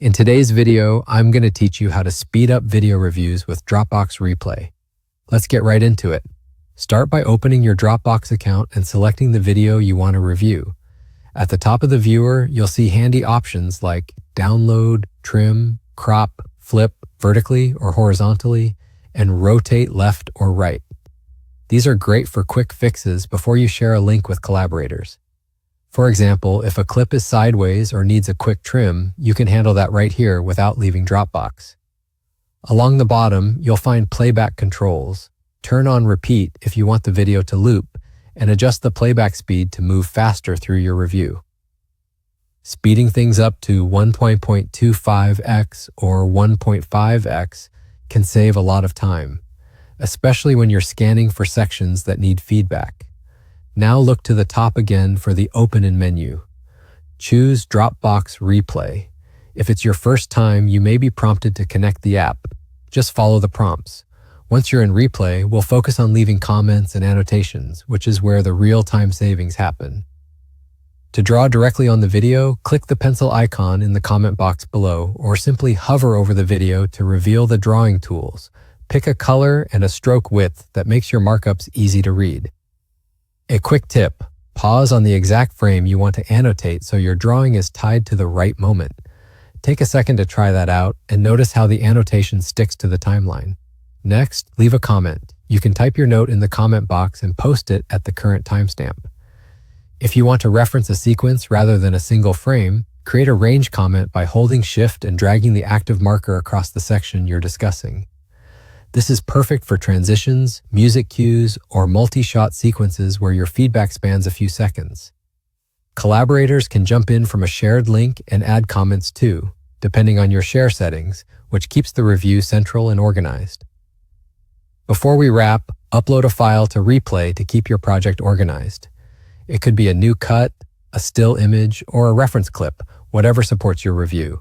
In today's video, I'm going to teach you how to speed up video reviews with DropboxReplay. Let's get right into it. Start by opening your Dropbox account and selecting the video you want to review. At the top of the viewer, you'll see handy options like download, trim, crop, flip vertically or horizontally, and rotate left or right. These are great for quick fixes before you share a link with collaborators. For example, if a clip is sideways or needs a quick trim, you can handle that right here without leaving Dropbox. Along the bottom, you'll find playback controls. Turn on repeat if you want the video to loop, and adjust the playback speed to move faster through your review. Speeding things up to 1.25x or 1.5x can save a lot of time, especially when you're scanning for sections that need feedback. Now look to the top again for the Open in menu. Choose DropboxReplay. If it's your first time, you may be prompted to connect the app. Just follow the prompts. Once you're in Replay, we'll focus on leaving comments and annotations, which is where the real-time savings happen. To draw directly on the video, click the pencil icon in the comment box below, or simply hover over the video to reveal the drawing tools. Pick a color and a stroke width that makes your markups easy to read. A quick tip: pause on the exact frame you want to annotate so your drawing is tied to the right moment. Take a second to try that out and notice how the annotation sticks to the timeline. Next, leave a comment. You can type your note in the comment box and post it at the current timestamp. If you want to reference a sequence rather than a single frame, create a range comment by holding Shift and dragging the active marker across the section you're discussing. This is perfect for transitions, music cues, or multi-shot sequences where your feedback spans a few seconds. Collaborators can jump in from a shared link and add comments too, depending on your share settings, which keeps the review central and organized. Before we wrap, upload a file to Replay to keep your project organized. It could be a new cut, a still image, or a reference clip, whatever supports your review.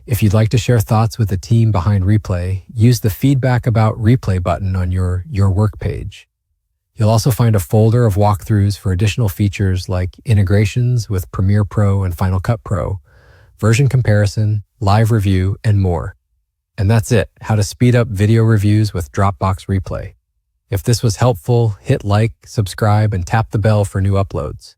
If you'd like to share thoughts with the team behind Replay, use the Feedback About Replay button on your work page. You'll also find a folder of walkthroughs for additional features like integrations with Premiere Pro and Final Cut Pro, version comparison, live review, and more. And that's it, how to speed up video reviews with DropboxReplay. If this was helpful, hit like, subscribe, and tap the bell for new uploads.